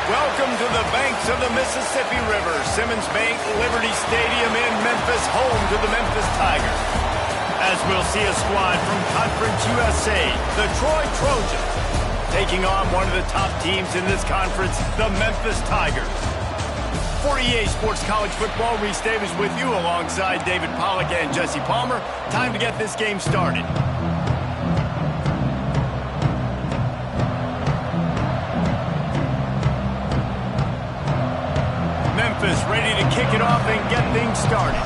Welcome to the banks of the Mississippi River, Simmons Bank Liberty Stadium in Memphis, home to the Memphis Tigers. As we'll see a squad from Conference USA, the Troy Trojans, taking on one of the top teams in this conference, the Memphis Tigers. For EA Sports College Football, Reese Davis with you alongside David Pollack and Jesse Palmer. Time to get this game started. Memphis ready to kick it off and get things started.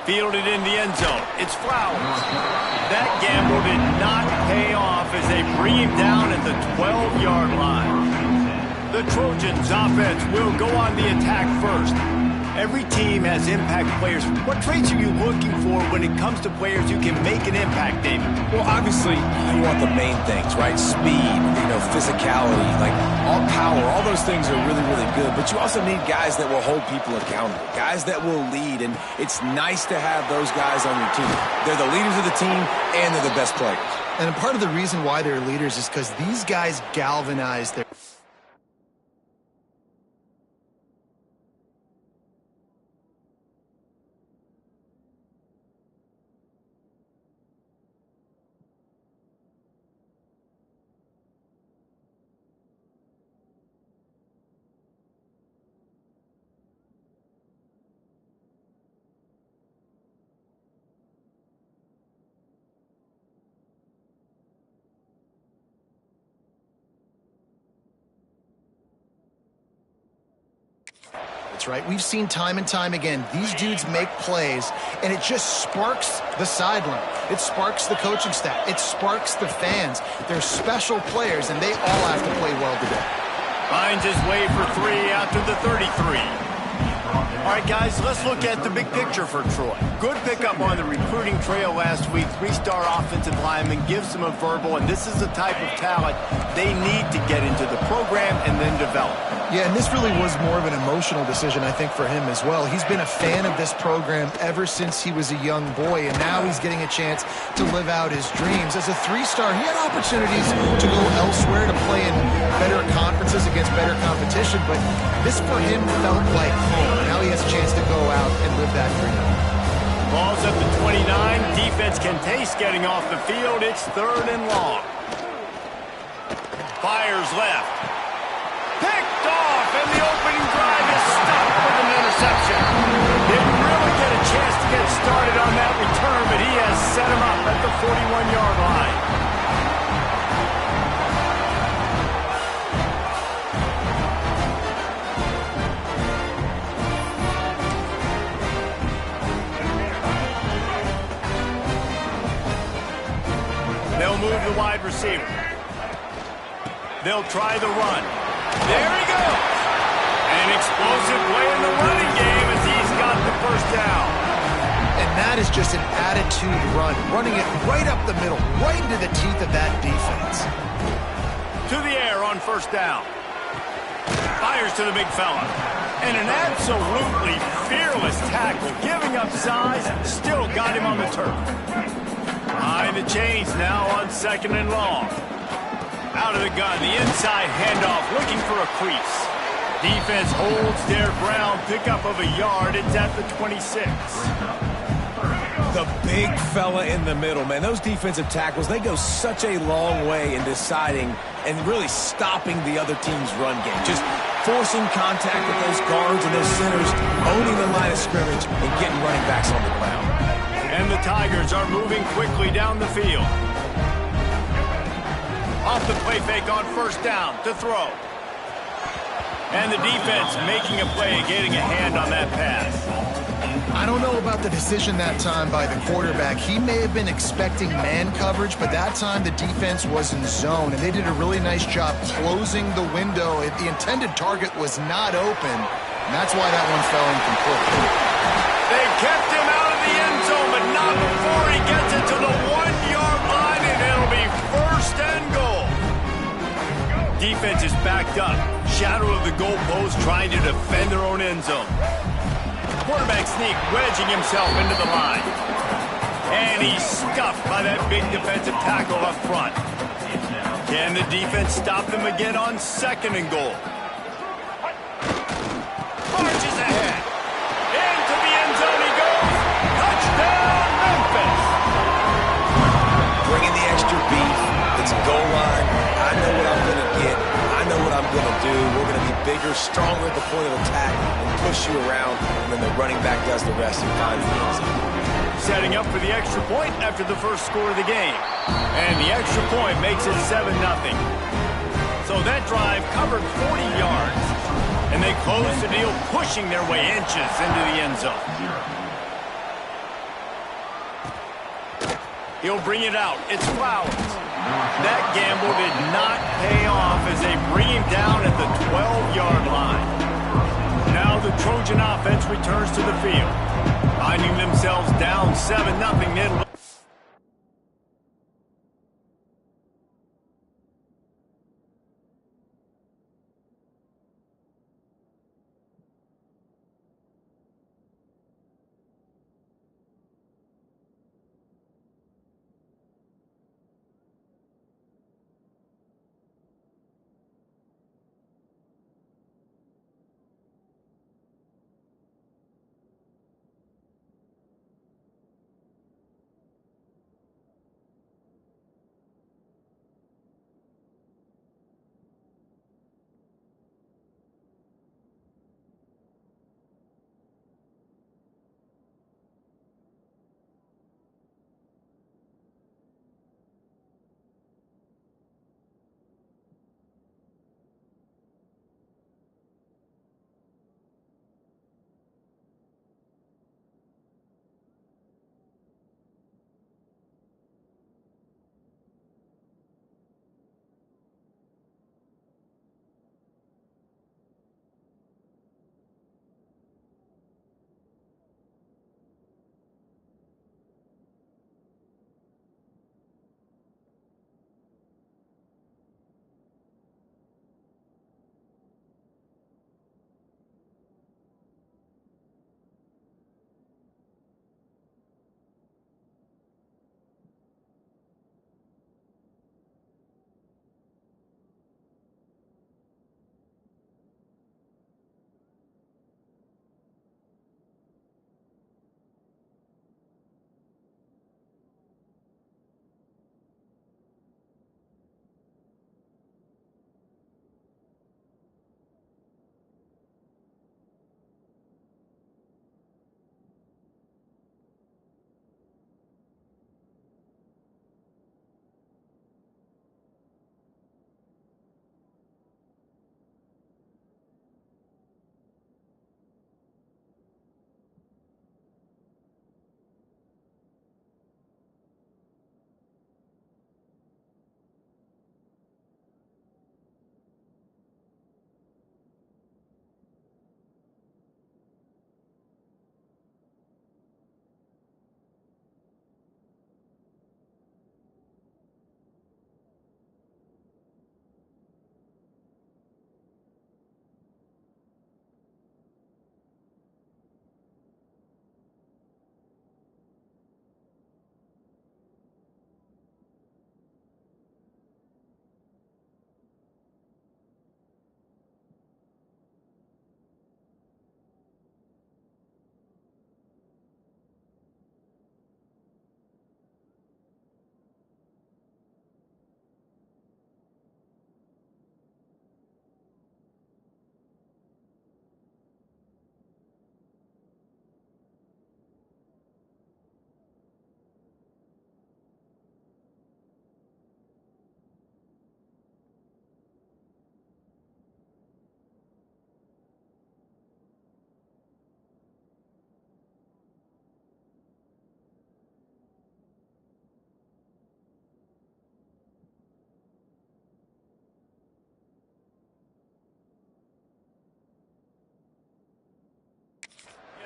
Fielded in the end zone. It's Flowers. That gamble did not pay off as they bring him down at the 12-yard line. The Trojans offense will go on the attack first. Every team has impact players. What traits are you looking for when it comes to players who can make an impact, David? Well, obviously, you want the main things, right? Speed, physicality, like all power, all those things are really, really good. But you also need guys that will hold people accountable, guys that will lead. And it's nice to have those guys on your team. They're the leaders of the team, and they're the best players. And part of the reason why they're leaders is because these guys galvanize their... That's right. We've seen time and time again, these dudes make plays, and it just sparks the sideline. It sparks the coaching staff. It sparks the fans. They're special players, and they all have to play well today. Finds his way for 3 after the 33. All right, guys, let's look at the big picture for Troy. Good pickup on the recruiting trail last week. 3-star offensive lineman gives them a verbal, and this is the type of talent they need to get into the program and then develop. Yeah, and this really was more of an emotional decision, I think, for him as well. He's been a fan of this program ever since he was a young boy, and now he's getting a chance to live out his dreams. As a 3-star, he had opportunities to go elsewhere to play in better conferences against better competition, but this for him felt like home. Now he has a chance to go out and live that dream. Ball's up to 29. Defense can taste getting off the field. It's 3rd and long. Fires left. Picked off, and the opening drive is stopped with an interception. Didn't really get a chance to get started on that return, but he has set him up at the 41-yard line. They'll move the wide receiver. They'll try the run. There he goes. An explosive play in the running game as he's got the first down. And that is just an attitude run, running it right up the middle, right into the teeth of that defense. To the air on first down. Fires to the big fella. And an absolutely fearless tackle, giving up size, still got him on the turf. Behind the chains now on 2nd and long. Out of the gun, the inside handoff, looking for a crease. Defense holds their ground, pickup of a yard. It's at the 26. The big fella in the middle, man. Those defensive tackles, they go such a long way in deciding and really stopping the other team's run game. Just forcing contact with those guards and those centers, owning the line of scrimmage, and getting running backs on the ground. And the Tigers are moving quickly down the field. Off the play fake on first down to throw. And the defense making a play, getting a hand on that pass. I don't know about the decision that time by the quarterback. He may have been expecting man coverage, but that time the defense was in zone, and they did a really nice job closing the window. The intended target was not open, and that's why that one fell incomplete. They kept him out of the end zone, but not before he gets it to the 1-yard line, and it'll be 1st and goal. Defense is backed up. Shadow of the goalpost, trying to defend their own end zone. Quarterback sneak, wedging himself into the line. And he's stuffed by that big defensive tackle up front. Can the defense stop them again on 2nd and goal? Marches ahead. Into the end zone he goes. Touchdown, Memphis. Bringing the extra beef. It's a goal line. I know what I'm going to get. I know what I'm going to do. We're going to be bigger, stronger at the point of attack and push you around, and then the running back does the rest and finds the end zone. Setting up for the extra point after the first score of the game. And the extra point makes it 7-0. So that drive covered 40 yards. And they close the deal, pushing their way inches into the end zone. He'll bring it out. It's Flowers. That gamble did not pay off as they bring him down at the 12-yard line. Now the Trojan offense returns to the field, finding themselves down 7-0 mid.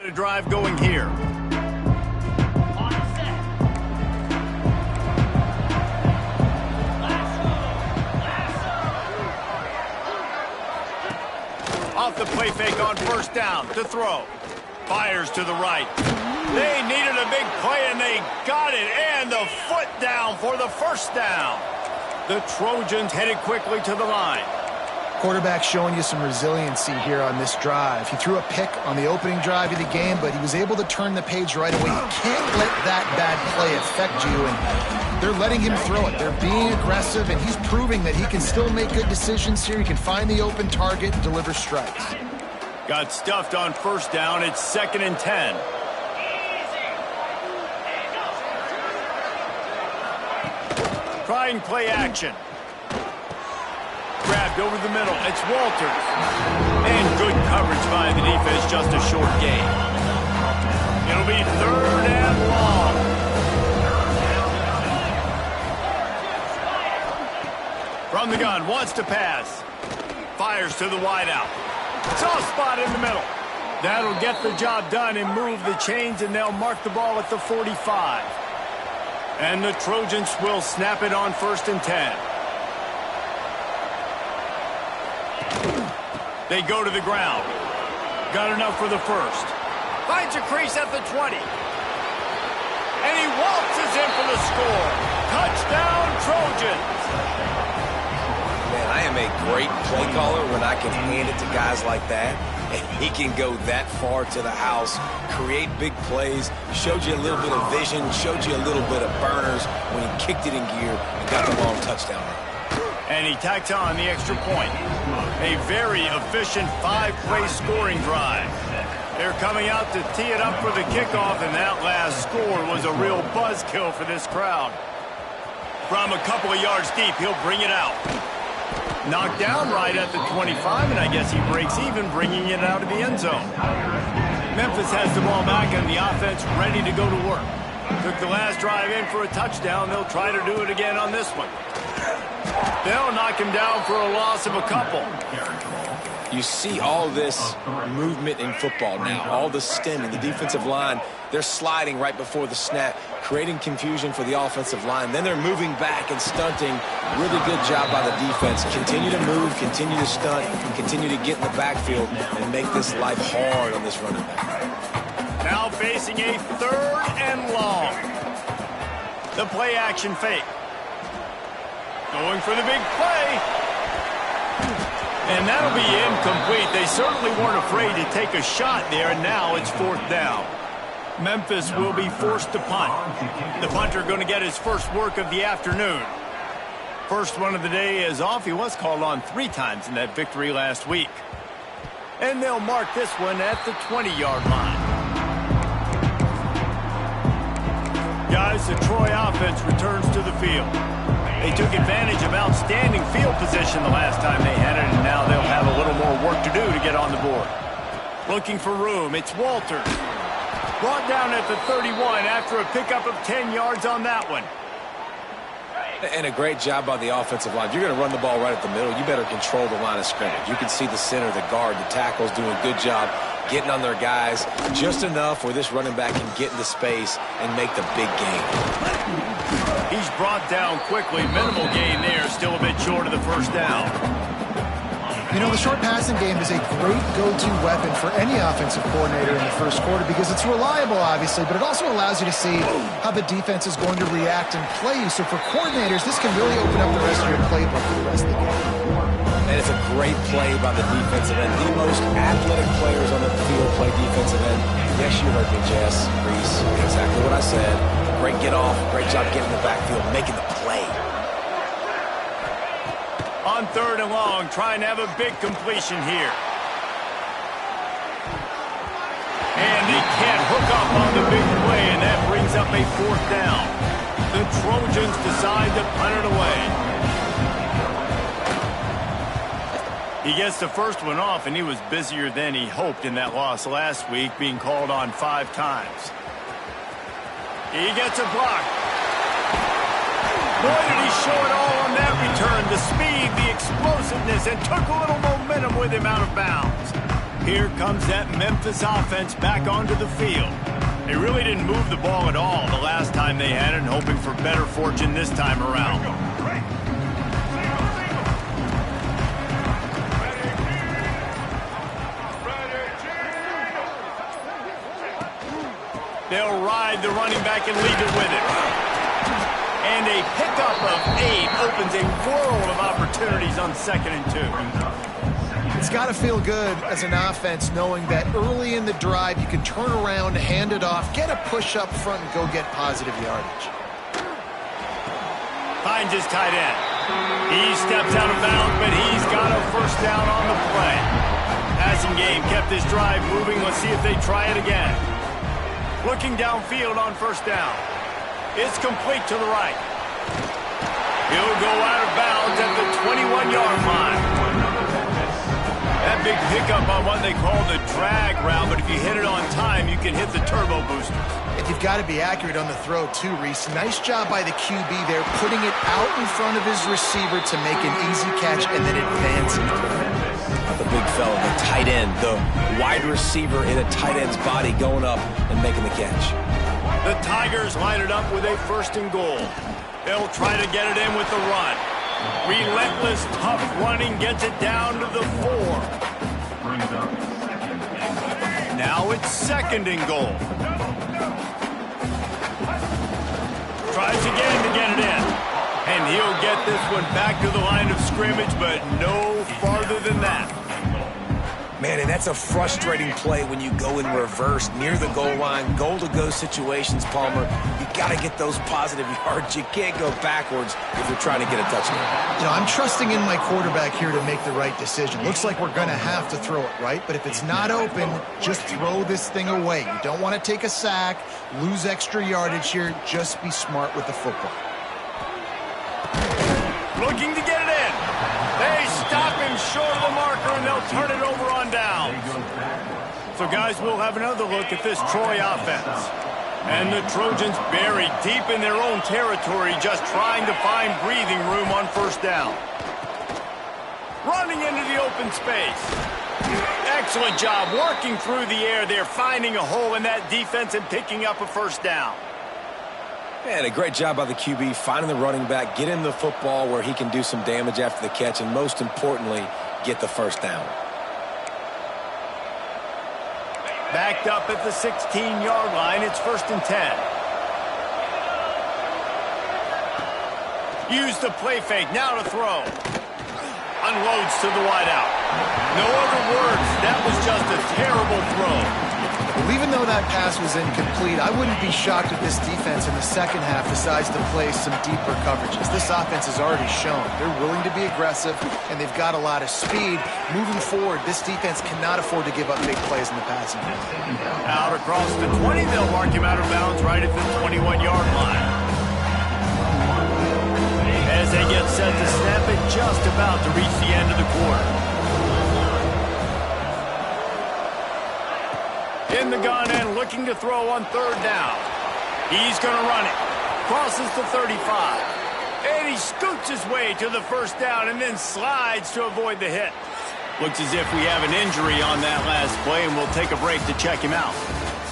A drive going here. Off the play fake on first down to throw. Fires to the right. They needed a big play, and they got it. And the foot down for the first down. The Trojans headed quickly to the line. Quarterback showing you some resiliency here on this drive. He threw a pick on the opening drive of the game, but he was able to turn the page right away. You can't let that bad play affect you, and they're letting him throw it. They're being aggressive, and he's proving that he can still make good decisions here. He can find the open target and deliver strikes. Got stuffed on first down. It's 2nd and 10. Trying play action. Grabbed over the middle. It's Walters. And good coverage by the defense. Just a short gain. It'll be 3rd and long. From the gun. Wants to pass. Fires to the wideout. Soft spot in the middle. That'll get the job done and move the chains, and they'll mark the ball at the 45. And the Trojans will snap it on 1st and 10. They go to the ground. Got enough for the first. Finds a crease at the 20. And he waltzes in for the score. Touchdown, Trojans. Man, I am a great play caller when I can hand it to guys like that. And he can go that far to the house, create big plays, showed you a little bit of vision, showed you a little bit of burners when he kicked it in gear and got the long touchdown run. And he tacks on the extra point. A very efficient 5-play scoring drive. They're coming out to tee it up for the kickoff, and that last score was a real buzzkill for this crowd. From a couple of yards deep, he'll bring it out. Knocked down right at the 25, and I guess he breaks even, bringing it out of the end zone. Memphis has the ball back, and the offense ready to go to work. Took the last drive in for a touchdown. They'll try to do it again on this one. They'll knock him down for a loss of a couple. You see all this movement in football now, all the stemming, the defensive line, they're sliding right before the snap, creating confusion for the offensive line. Then they're moving back and stunting. Really good job by the defense. Continue to move, continue to stunt, continue to get in the backfield and make this life hard on this running back. Now facing a 3rd and long. The play action fake. Going for the big play. And that'll be incomplete. They certainly weren't afraid to take a shot there, and now it's 4th down. Memphis will be forced to punt. The punter going to get his first work of the afternoon. First one of the day is off. He was called on 3 times in that victory last week. And they'll mark this one at the 20-yard line. Guys, the Troy offense returns to the field. They took advantage of outstanding field position the last time they had it, and now they'll have a little more work to do to get on the board. Looking for room, it's Walters. Brought down at the 31 after a pickup of 10 yards on that one. And a great job by the offensive line. If you're going to run the ball right at the middle, you better control the line of scrimmage. You can see the center, the guard, the tackles doing a good job getting on their guys just enough where this running back can get into space and make the big game. He's brought down quickly. Minimal gain there. Still a bit short of the first down. You know, the short passing game is a great go-to weapon for any offensive coordinator in the first quarter because it's reliable, obviously, but it also allows you to see how the defense is going to react and play you. So for coordinators, this can really open up the rest of your playbook for the rest of the game. And it's a great play by the defensive end. The most athletic players on the field play defensive end. Yes, you heard me, Jess, Reese. Exactly what I said. Great get off. Great job getting in the backfield, making the play. On 3rd and long, trying to have a big completion here. And he can't hook up on the big play, and that brings up a 4th down. The Trojans decide to punt it away. He gets the first one off, and he was busier than he hoped in that loss last week, being called on 5 times. He gets a block. Boy, did he show it all on that return. The speed, the explosiveness, and took a little momentum with him out of bounds. Here comes that Memphis offense back onto the field. They really didn't move the ball at all the last time they had it, and hoping for better fortune this time around. They'll ride the running back and lead it with it. And a pickup of 8 opens a world of opportunities on 2nd and 2. It's got to feel good as an offense knowing that early in the drive you can turn around, hand it off, get a push up front, and go get positive yardage. Finds his tight end. He steps out of bounds, but he's got a first down on the play. Passing game kept this drive moving. Let's see if they try it again. Looking downfield on first down. It's complete to the right. He'll go out of bounds at the 21-yard line. That big pickup on what they call the drag route, but if you hit it on time, you can hit the turbo booster. And you've got to be accurate on the throw, too, Reese. Nice job by the QB there, putting it out in front of his receiver to make an easy catch and then advancing. The big fella, the tight end, the wide receiver in a tight end's body going up and making the catch. The Tigers line it up with a 1st and goal. They'll try to get it in with the run. Relentless, tough running gets it down to the 4. Now it's 2nd and goal. Tries again to get it in. And he'll get this one back to the line of scrimmage, but no farther than that. Man, and that's a frustrating play when you go in reverse near the goal line. Goal-to-go situations, Palmer. You got to get those positive yards. You can't go backwards if you're trying to get a touchdown. You know, I'm trusting in my quarterback here to make the right decision. Looks like we're going to have to throw it, right? But if it's not open, just throw this thing away. You don't want to take a sack, lose extra yardage here. Just be smart with the football. Looking to get it in. They stop him short of the marker, and they'll turn it over on downs. So, guys, we'll have another look at this Troy offense. And the Trojans buried deep in their own territory, just trying to find breathing room on first down. Running into the open space. Excellent job working through the air there, finding a hole in that defense and picking up a first down. Man, a great job by the QB, finding the running back, getting the football where he can do some damage after the catch, and most importantly, get the first down. Backed up at the 16-yard line, it's 1st and 10. Use the play fake, now to throw. Unloads to the wideout. No other words, that was just a terrible throw. Well, even though that pass was incomplete, I wouldn't be shocked if this defense in the second half decides to play some deeper coverages. This offense has already shown they're willing to be aggressive, and they've got a lot of speed. Moving forward, this defense cannot afford to give up big plays in the passing game. Out across the 20, they'll mark him out of bounds right at the 21-yard line. As they get set to snap it, just about to reach the end of the quarter. In the gun and looking to throw on 3rd down. He's going to run it. Crosses the 35. And he scoots his way to the first down and then slides to avoid the hit. Looks as if we have an injury on that last play, and we'll take a break to check him out.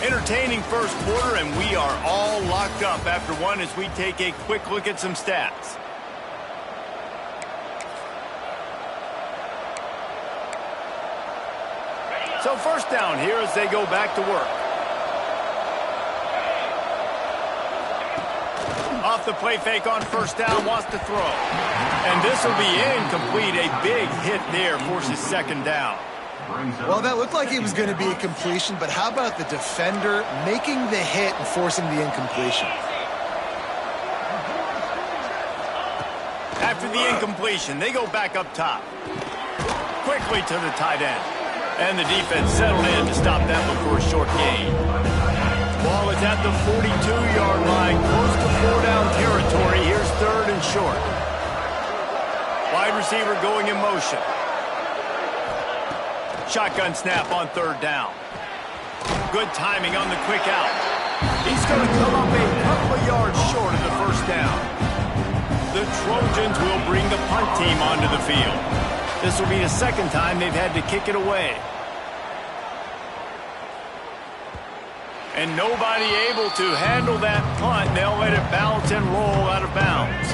Entertaining first quarter, and we are all locked up after one as we take a quick look at some stats. So first down here as they go back to work. Off the play fake on first down, wants to throw. And this will be incomplete. A big hit there, forces 2nd down. Well, that looked like it was going to be a completion, but how about the defender making the hit and forcing the incompletion? After the incompletion, they go back up top. Quickly to the tight end. And the defense settled in to stop that before a short gain. Ball is at the 42-yard line, close to 4-down territory. Here's 3rd and short. Wide receiver going in motion. Shotgun snap on 3rd down. Good timing on the quick out. He's going to come up a couple of yards short of the first down. The Trojans will bring the punt team onto the field. This will be the 2nd time they've had to kick it away. And nobody able to handle that punt. They'll let it bounce and roll out of bounds.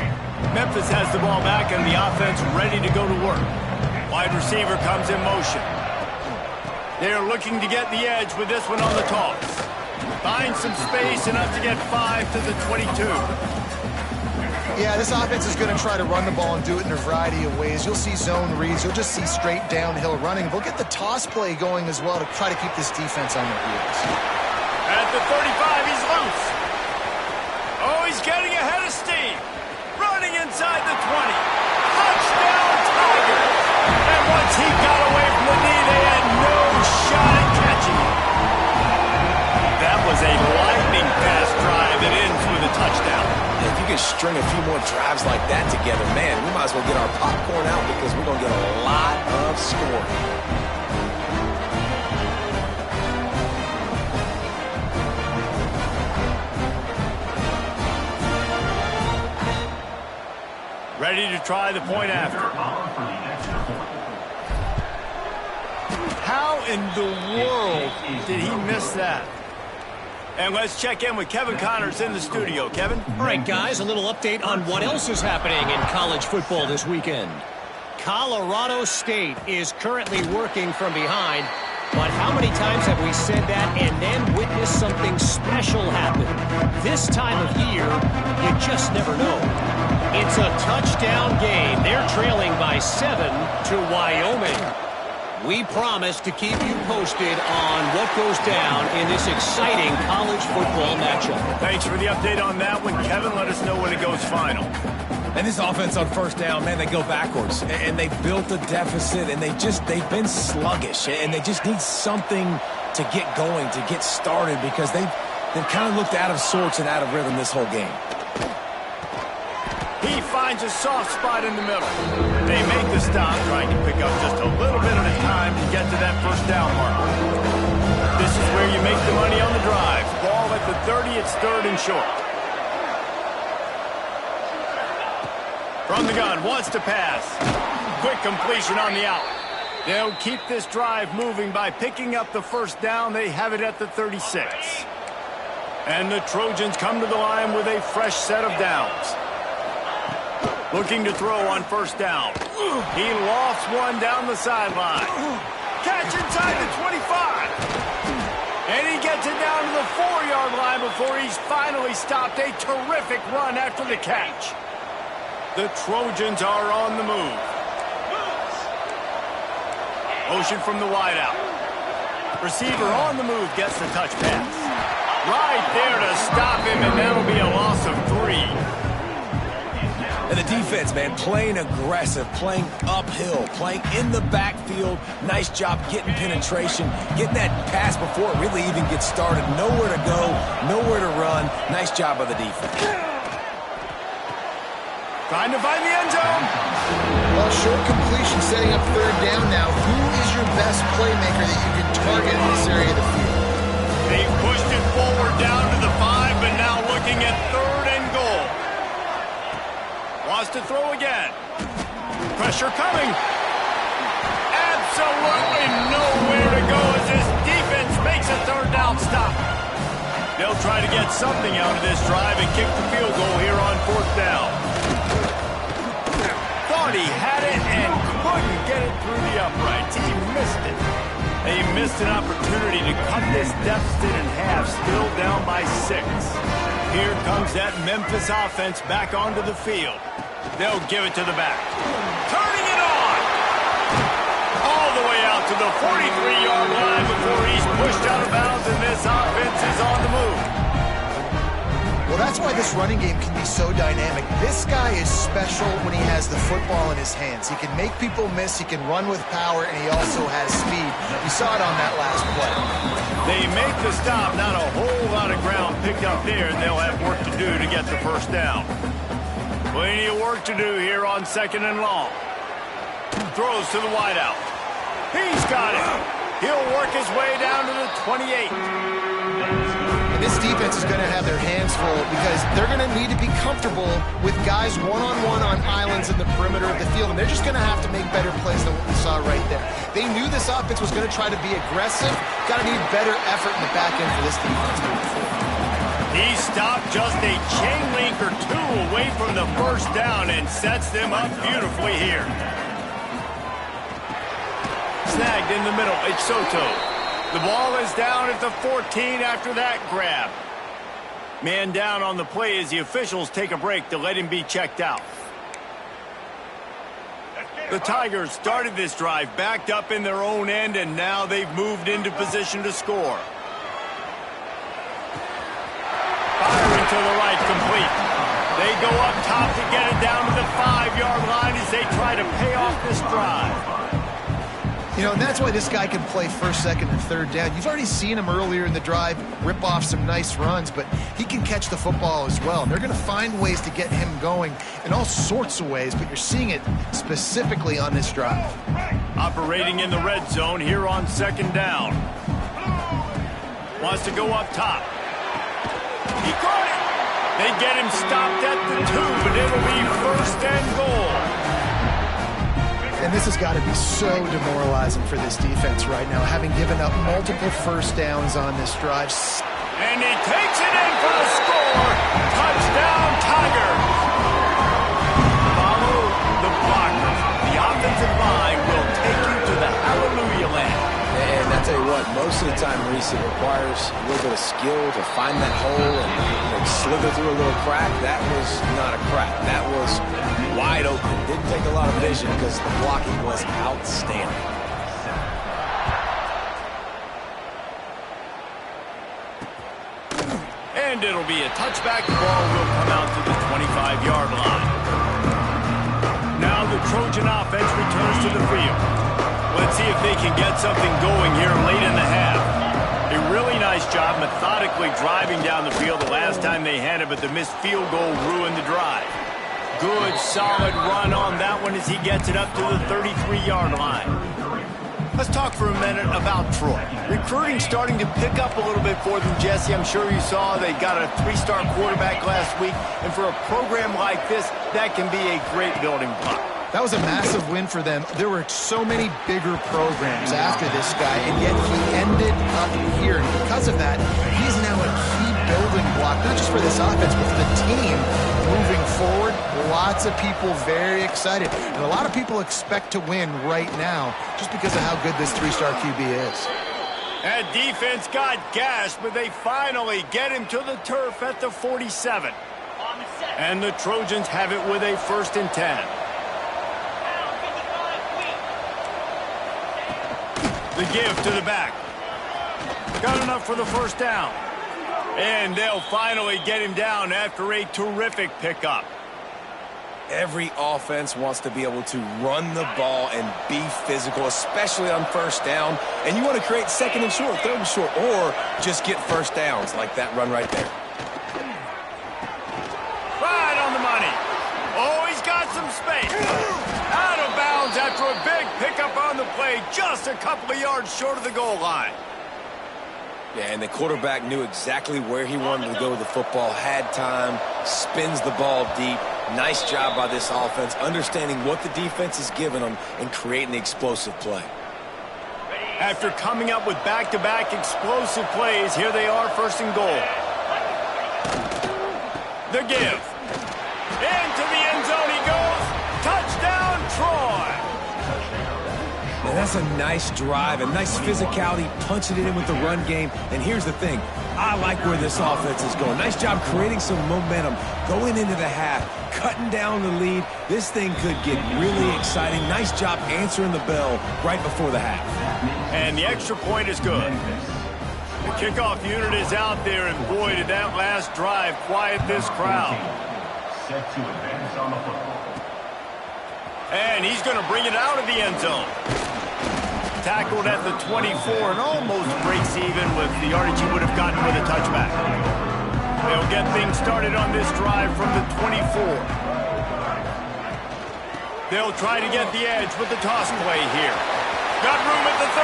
Memphis has the ball back and the offense ready to go to work. Wide receiver comes in motion. They're looking to get the edge with this one on the toss. Finds some space, enough to get 5 to the 22. Yeah, this offense is going to try to run the ball and do it in a variety of ways. You'll see zone reads. You'll just see straight downhill running. They'll get the toss play going as well to try to keep this defense on their heels. At the 35, he's loose. Oh, he's getting ahead of steam. Running inside the 20. Touchdown, Tigers. And once he got away from the knee, they had no shot at catching him. That was a lightning fast drive that ends with a touchdown. If you can string a few more drives like that together, man, we might as well get our popcorn out because we're going to get a lot of scoring. Ready to try the point after. How in the world did he miss that? And let's check in with Kevin Connors in the studio. Kevin? All right, guys, a little update on what else is happening in college football this weekend. Colorado State is currently working from behind, but how many times have we said that and then witnessed something special happen? This time of year, you just never know. It's a touchdown game. They're trailing by 7 to Wyoming. We promise to keep you posted on what goes down in this exciting college football matchup. Thanks for the update on that one, Kevin. Let us know when it goes final. And this offense on first down, man, they go backwards. And they built a deficit, and they've been sluggish. And they just need something to get going, to get started, because they've kind of looked out of sorts and out of rhythm this whole game. He finds a soft spot in the middle. They make the stop, trying to pick up just a little bit at a time to get to that first down mark. This is where you make the money on the drive. Ball at the 30, it's 3rd and short. From the gun, wants to pass. Quick completion on the out. They'll keep this drive moving by picking up the first down. They have it at the 36. And the Trojans come to the line with a fresh set of downs. Looking to throw on first down. He lofts one down the sideline. Catch inside the 25. And he gets it down to the 4-yard line before he's finally stopped. A terrific run after the catch. The Trojans are on the move. Motion from the wideout. Receiver on the move gets the touch pass. Right there to stop him, and that'll be a loss of 3. And the defense, man, playing aggressive, playing uphill, playing in the backfield. Nice job getting penetration, getting that pass before it really even gets started. Nowhere to go, nowhere to run. Nice job by the defense. Trying to find the end zone. Well, short completion setting up 3rd down now. Who is your best playmaker that you can target in this area of the field? They pushed it forward down to the 5, but now looking at 3rd and goal. Wants to throw again. Pressure coming. Absolutely nowhere to go as this defense makes a 3rd down stop. They'll try to get something out of this drive and kick the field goal here on 4th down. Thought he had it and couldn't get it through the uprights. He missed it. They missed an opportunity to cut this deficit in half, still down by 6. Here comes that Memphis offense back onto the field. They'll give it to the back. Turning it on! All the way out to the 43-yard line before he's pushed out of bounds, and this offense is on the move. Well, that's why this running game can be so dynamic. This guy is special when he has the football in his hands. He can make people miss, he can run with power, and he also has speed. You saw it on that last play. They make the stop, not a whole lot of ground picked up there, and they'll have work to do to get the first down. Plenty of work to do here on 2nd and long. Throws to the wideout. He's got it. He'll work his way down to the 28. And this defense is going to have their hands full because they're going to need to be comfortable with guys one-on-one on islands in the perimeter of the field, and they're just going to have to make better plays than what we saw right there. They knew this offense was going to try to be aggressive. Got to need better effort in the back end for this defense moving forward. He stopped just a chain link or 2 away from the first down and sets them up beautifully here. Snagged in the middle, it's Soto. The ball is down at the 14 after that grab. Man down on the play as the officials take a break to let him be checked out. The Tigers started this drive backed up in their own end, and now they've moved into position to score. Firing to the right, complete. They go up top to get it down to the 5-yard line as they try to pay off this drive. You know, and that's why this guy can play first, second, and third down. You've already seen him earlier in the drive rip off some nice runs, but he can catch the football as well. And they're going to find ways to get him going in all sorts of ways, but you're seeing it specifically on this drive. Operating in the red zone here on second down. Wants to go up top. He caught it. They get him stopped at the 2, but it'll be first and goal. And this has got to be so demoralizing for this defense right now, having given up multiple first downs on this drive. And he takes it in for the score. Touchdown, Tigers. Follow the blockers. The offensive line will take you to the hallelujah land. And I tell you what, most of the time, Reese, it requires a little bit of skill to find that hole and slither through a little crack. That was not a crack. That was wide open. Didn't take a lot of vision because the blocking was outstanding. And it'll be a touchback. The ball will come out to the 25-yard line. Now the Trojan offense returns to the field. Let's see if they can get something going here late in the half. A really nice job methodically driving down the field the last time they had it, but the missed field goal ruined the drive. Good, solid run on that one as he gets it up to the 33-yard line. Let's talk for a minute about Troy. Recruiting starting to pick up a little bit for them, Jesse. I'm sure you saw they got a 3-star quarterback last week, and for a program like this, that can be a great building block. That was a massive win for them. There were so many bigger programs after this guy, and yet he ended up here. And because of that, he's now a key building block, not just for this offense, but for the team moving forward. Lots of people very excited. And a lot of people expect to win right now just because of how good this 3-star QB is. That defense got gashed, but they finally get him to the turf at the 47. And the Trojans have it with a 1st and 10. The give to the back. Got enough for the first down. And they'll finally get him down after a terrific pickup. Every offense wants to be able to run the ball and be physical, especially on first down. And you want to create 2nd and short, 3rd and short, or just get first downs like that run right there. Right on the money. Oh, he's got some space. Out of bounds after a big pickup on the play, just a couple of yards short of the goal line. Yeah, and the quarterback knew exactly where he wanted to go with the football, had time, spins the ball deep. Nice job by this offense, understanding what the defense is giving them and creating the explosive play. After coming up with back-to-back explosive plays, here they are, 1st and goal. The give. Into the end zone he goes. Touchdown, Troy. And that's a nice drive, a nice physicality, punching it in with the run game. And here's the thing, I like where this offense is going. Nice job creating some momentum, going into the half, cutting down the lead. This thing could get really exciting. Nice job answering the bell right before the half. And the extra point is good. The kickoff unit is out there, and boy, did that last drive quiet this crowd. Set to advance on the football. And he's going to bring it out of the end zone. Tackled at the 24 and almost breaks even with the yardage he would have gotten with a touchback. They'll get things started on this drive from the 24. They'll try to get the edge with the toss play here. Got room at the 35.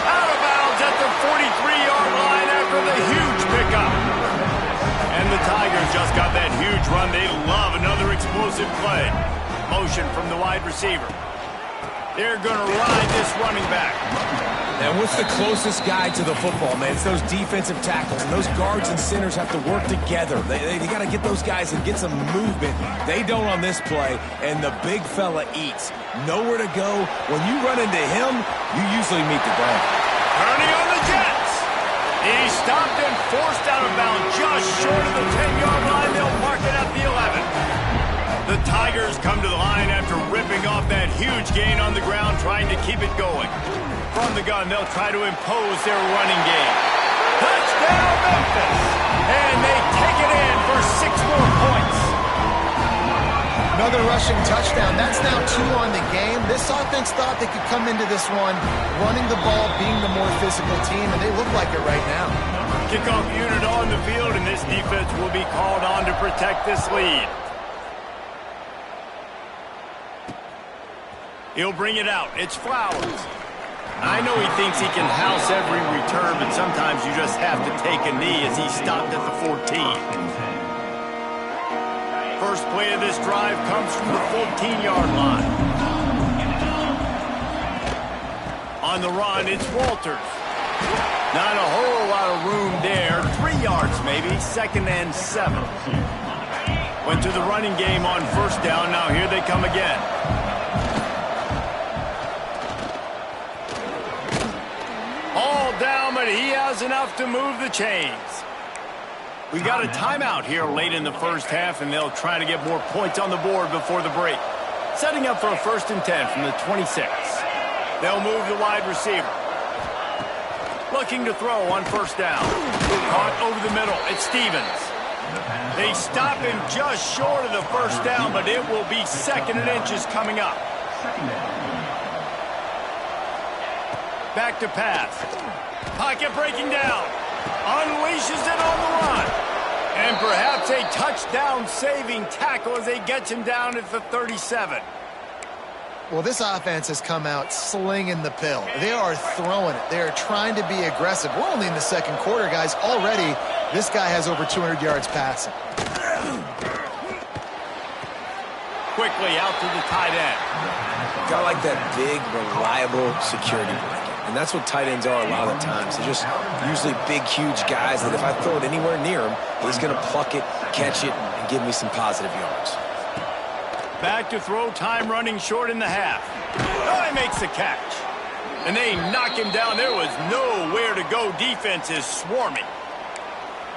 Out of bounds at the 43-yard line after the huge pickup. And the Tigers just got that huge run. They love another explosive play. Motion from the wide receiver. They're going to ride this running back. And what's the closest guy to the football, man? It's those defensive tackles, and those guards and centers have to work together. They got to get those guys and get some movement. They don't on this play, and the big fella eats. Nowhere to go. When you run into him, you usually meet the ground. Turning on the Jets. He stopped and forced out of bounds just short of the 10-yard line. They'll mark it at the 11. The Tigers come to the line after ripping off that huge gain on the ground, trying to keep it going. From the gun, they'll try to impose their running game. Touchdown, Memphis! And they take it in for 6 more points. Another rushing touchdown. That's now 2 on the game. This offense thought they could come into this one running the ball, being the more physical team, and they look like it right now. Kickoff unit on the field, and this defense will be called on to protect this lead. He'll bring it out. It's Flowers. I know he thinks he can house every return, but sometimes you just have to take a knee as he stopped at the 14. First play of this drive comes from the 14-yard line. On the run, it's Walters. Not a whole lot of room there. 3 yards maybe, 2nd and 7. Went to the running game on first down. Now here they come again. Down, but he has enough to move the chains. We got a timeout here late in the first half, and they'll try to get more points on the board before the break. Setting up for a 1st and 10 from the 26. They'll move the wide receiver. Looking to throw on first down. Caught over the middle. It's Stevens. They stop him just short of the first down, but it will be 2nd and inches coming up. Back to pass. Pocket breaking down. Unleashes it on the run. And perhaps a touchdown-saving tackle as they get him down at the 37. Well, this offense has come out slinging the pill. They are throwing it. They are trying to be aggressive. We're only in the 2nd quarter, guys. Already, this guy has over 200 yards passing. Quickly out to the tight end. Got like that big, reliable security blanket. And that's what tight ends are a lot of the times. They're just usually big, huge guys that if I throw it anywhere near him, he's going to pluck it, catch it, and give me some positive yards. Back to throw, time running short in the half. Oh, he makes the catch. And they knock him down. There was nowhere to go. Defense is swarming.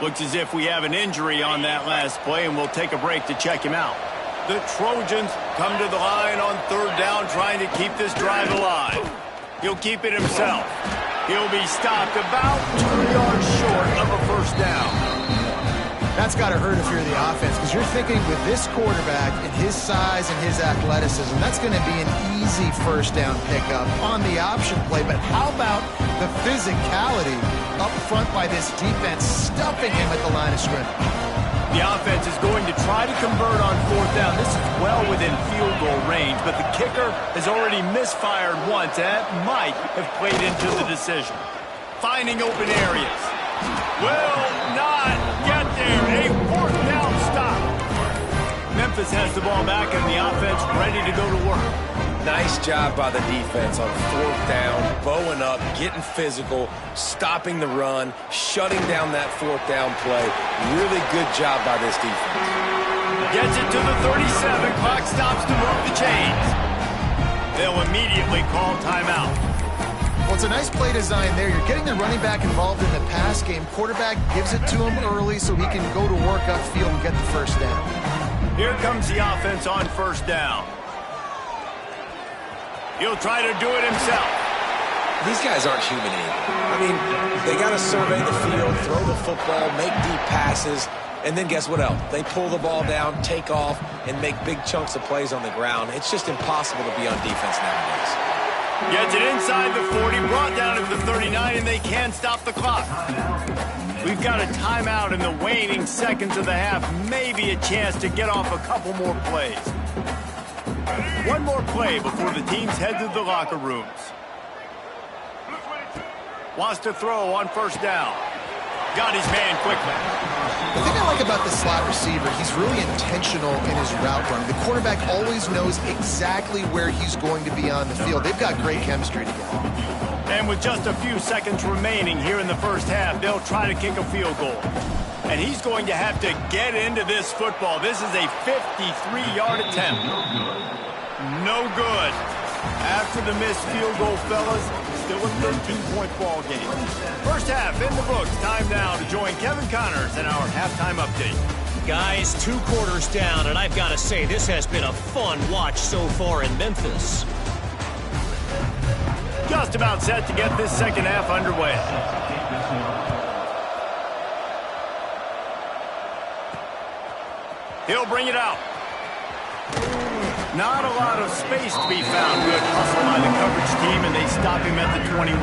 Looks as if we have an injury on that last play, and we'll take a break to check him out. The Trojans come to the line on 3rd down, trying to keep this drive alive. He'll keep it himself. He'll be stopped about 2 yards short of a 1st down. That's got to hurt if you're the offense, because you're thinking with this quarterback and his size and his athleticism, that's going to be an easy 1st down pickup on the option play. But how about the physicality up front by this defense, stuffing him at the line of scrimmage? The offense is going to try to convert on 4th down. This is well within field goal range, but the kicker has already misfired once, and that might have played into the decision. Finding open areas. Will not get there. A 4th down stop. Memphis has the ball back, and the offense ready to go to work. Nice job by the defense on 4th down, bowing up, getting physical, stopping the run, shutting down that 4th down play. Really good job by this defense. Gets it to the 37. Clock stops to move the chains. They'll immediately call timeout. Well, it's a nice play design there. You're getting the running back involved in the pass game. Quarterback gives it to him early so he can go to work upfield and get the 1st down. Here comes the offense on 1st down. He'll try to do it himself. These guys aren't human anymore. I mean, they got to survey the field, throw the football, make deep passes, and then guess what else? They pull the ball down, take off, and make big chunks of plays on the ground. It's just impossible to be on defense nowadays. Gets it inside the 40, brought down at the 39, and they can't stop the clock. We've got a timeout in the waning seconds of the half. Maybe a chance to get off a couple more plays. One more play before the teams head to the locker rooms. Wants to throw on 1st down. Got his man quickly. The thing I like about the slot receiver, he's really intentional in his route running. The quarterback always knows exactly where he's going to be on the field. They've got great chemistry together. And with just a few seconds remaining here in the first half, they'll try to kick a field goal. And he's going to have to get into this football. This is a 53-yard attempt. No good. After the missed field goal, fellas, still a 13-point ball game. First half in the books. Time now to join Kevin Connors in our halftime update. Guys, 2 quarters down, and I've got to say, this has been a fun watch so far in Memphis. Just about set to get this second half underway. He'll bring it out. Not a lot of space to be found. Good hustle by the coverage team, and they stop him at the 21.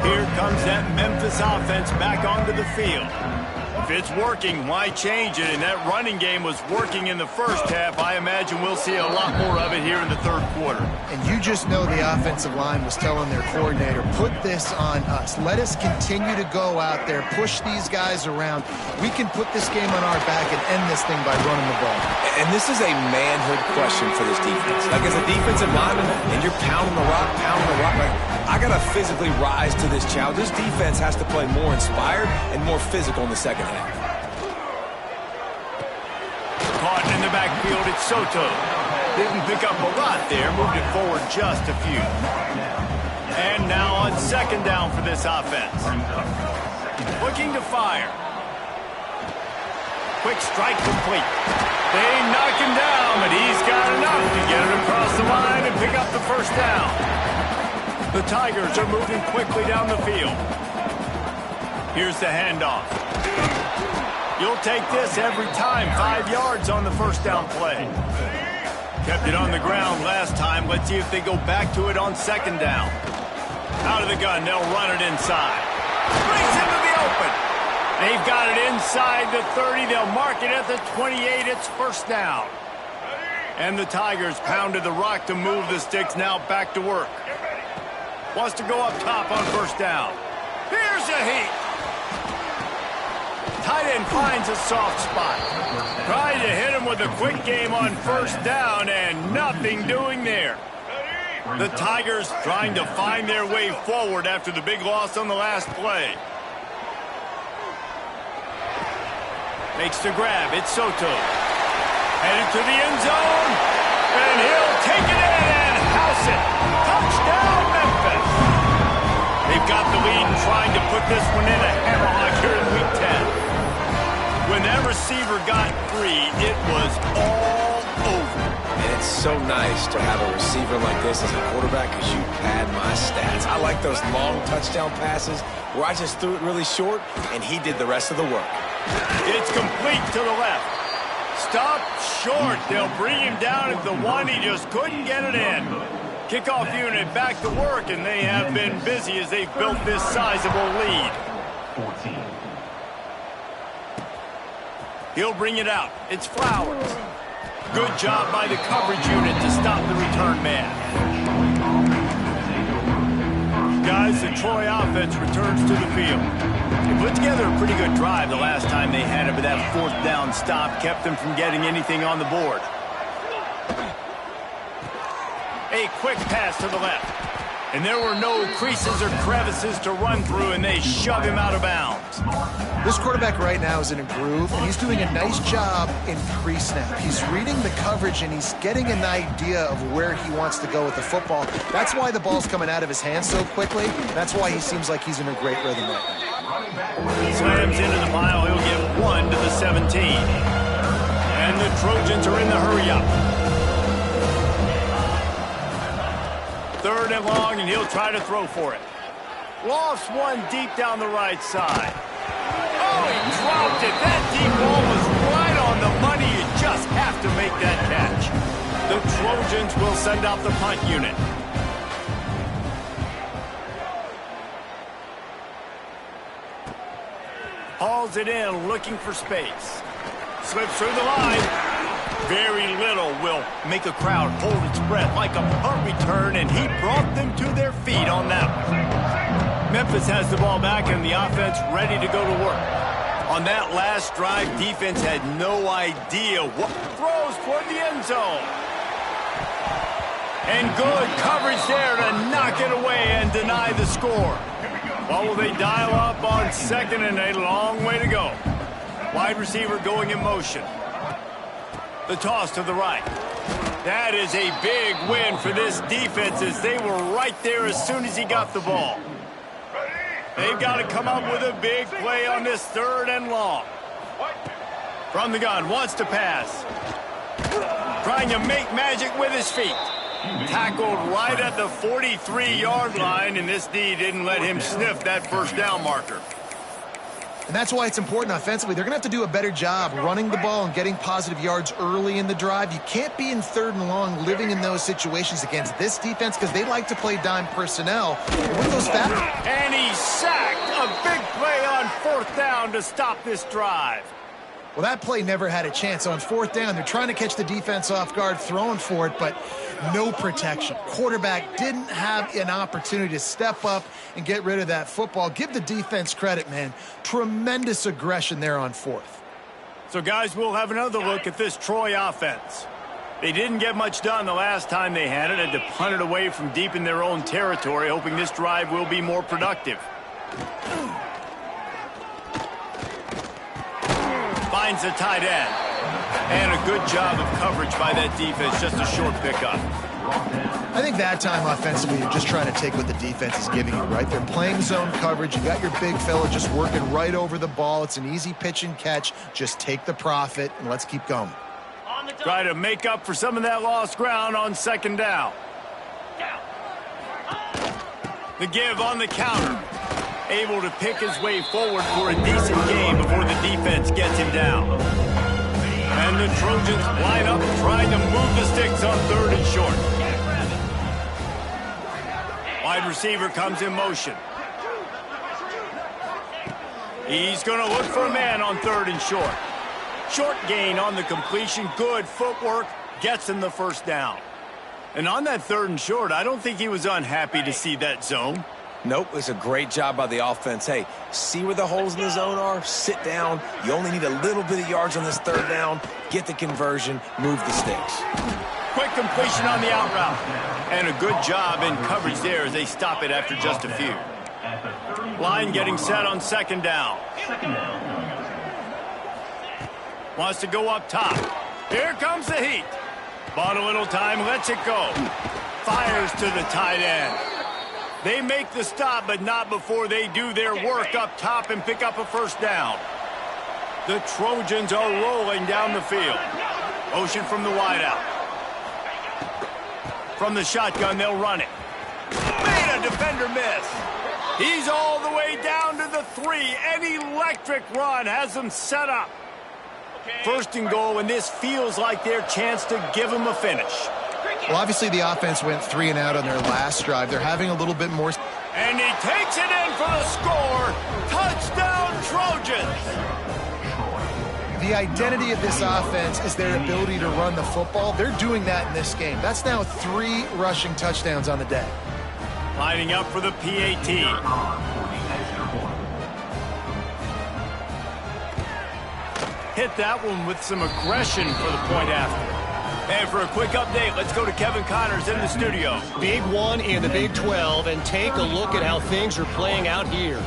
Here comes that Memphis offense back onto the field. If it's working, why change it? And that running game was working in the first half. I imagine we'll see a lot more of it here in the third quarter. And you just know the offensive line was telling their coordinator, put this on us. Let us continue to go out there, push these guys around. We can put this game on our back and end this thing by running the ball. And this is a manhood question for this defense. Like, as a defensive lineman, and you're pounding the rock, like, I got to physically rise to this challenge. This defense has to play more inspired and more physical in the second half. Caught in the backfield, it's Soto. Didn't pick up a lot there, moved it forward just a few. And now on second down for this offense. Looking to fire. Quick strike complete. They knock him down, but he's got enough to get it across the line and pick up the first down. The Tigers are moving quickly down the field. Here's the handoff. You'll take this every time. 5 yards on the first down play. Kept it on the ground last time. Let's see if they go back to it on second down. Out of the gun, they'll run it inside. Brings him to the open. They've got it inside the 30. They'll mark it at the 28. It's first down. And the Tigers pounded the rock to move the sticks. Now back to work. Wants to go up top on first down. Here's a heat. Tight end finds a soft spot. Tried to hit him with a quick game on first down, and nothing doing there. The Tigers trying to find their way forward after the big loss on the last play. Makes the grab. It's Soto. Headed to the end zone, and he'll take it in and house it. Touchdown, Memphis. They've got the lead and trying to put this one in a hammerlock here in Week 10. When that receiver got free, it was all over. And it's so nice to have a receiver like this as a quarterback because you pad my stats. I like those long touchdown passes where I just threw it really short and he did the rest of the work. It's complete to the left. Stop short. They'll bring him down at the 1. He just couldn't get it in. Kickoff unit back to work, and they have been busy as they've built this sizable lead. 14. He'll bring it out. It's Flowers. Good job by the coverage unit to stop the return man. Guys, the Troy offense returns to the field. They put together a pretty good drive the last time they had it, but that fourth down stop kept them from getting anything on the board. A quick pass to the left. And there were no creases or crevices to run through, and they shove him out of bounds. This quarterback right now is in a groove, and he's doing a nice job in pre-snap. He's reading the coverage, and he's getting an idea of where he wants to go with the football. That's why the ball's coming out of his hands so quickly. That's why he seems like he's in a great rhythm right now. Slams into the pile. He'll get 1 to the 17. And the Trojans are in the hurry-up. 3rd and long, and he'll try to throw for it. Lofts one deep down the right side. Oh, he dropped it. That deep ball was right on the money. You just have to make that catch. The Trojans will send out the punt unit. Hauls it in, looking for space. Slips through the line. Very little will make a crowd hold its breath like a punt return, and he brought them to their feet on that one. Memphis has the ball back, and the offense ready to go to work. On that last drive, defense had no idea what throws toward the end zone. And good coverage there to knock it away and deny the score. Well, will they dial up on second and a long way to go? Wide receiver going in motion. The toss to the right. That is a big win for this defense as they were right there as soon as he got the ball. They've got to come up with a big play on this 3rd and long. From the gun, wants to pass. Trying to make magic with his feet. Tackled right at the 43-yard line, and this D didn't let him sniff that first down marker. And that's why it's important offensively. They're going to have to do a better job running the ball and getting positive yards early in the drive. You can't be in 3rd and long living in those situations against this defense because they like to play dime personnel. With those and he's sacked. A big play on 4th down to stop this drive. Well, that play never had a chance. On 4th down, they're trying to catch the defense off guard, throwing for it, but no protection. Quarterback didn't have an opportunity to step up and get rid of that football. Give the defense credit, man. Tremendous aggression there on 4th. So, guys, we'll have another look at this Troy offense. They didn't get much done the last time they had it, had to punt it away from deep in their own territory, hoping this drive will be more productive. Finds the tight end. And a good job of coverage by that defense, just a short pickup. I think that time offensively, you're just trying to take what the defense is giving you, right? They're playing zone coverage. You got your big fella just working right over the ball. It's an easy pitch and catch. Just take the profit, and let's keep going. Try to make up for some of that lost ground on 2nd down. The give on the counter. Able to pick his way forward for a decent game before the defense gets him down. And the Trojans line up trying to move the sticks on 3rd and short. Wide receiver comes in motion. He's going to look for a man on 3rd and short. Short gain on the completion. Good footwork. Gets him the 1st down. And on that 3rd and short, I don't think he was unhappy to see that zone. Nope, it's a great job by the offense. Hey, see where the holes in the zone are? Sit down. You only need a little bit of yards on this 3rd down. Get the conversion. Move the sticks. Quick completion on the out route. And a good job in coverage there as they stop it after just a few. Line getting set on 2nd down. Wants to go up top. Here comes the heat. Bought a little time, lets it go. Fires to the tight end. They make the stop, but not before they do their work up top and pick up a 1st down. The Trojans are rolling down the field. Motion from the wideout. From the shotgun, they'll run it. Made a defender miss. He's all the way down to the 3. An electric run has them set up. 1st and goal, and this feels like their chance to give them a finish. Well, obviously the offense went 3 and out on their last drive. They're having a little bit more. And he takes it in for the score. Touchdown, Trojans. The identity of this offense is their ability to run the football. They're doing that in this game. That's now 3 rushing touchdowns on the day. Lining up for the PAT. Hit that one with some aggression for the point after. And for a quick update, let's go to Kevin Connors in the studio. Big one in the Big 12, and take a look at how things are playing out here.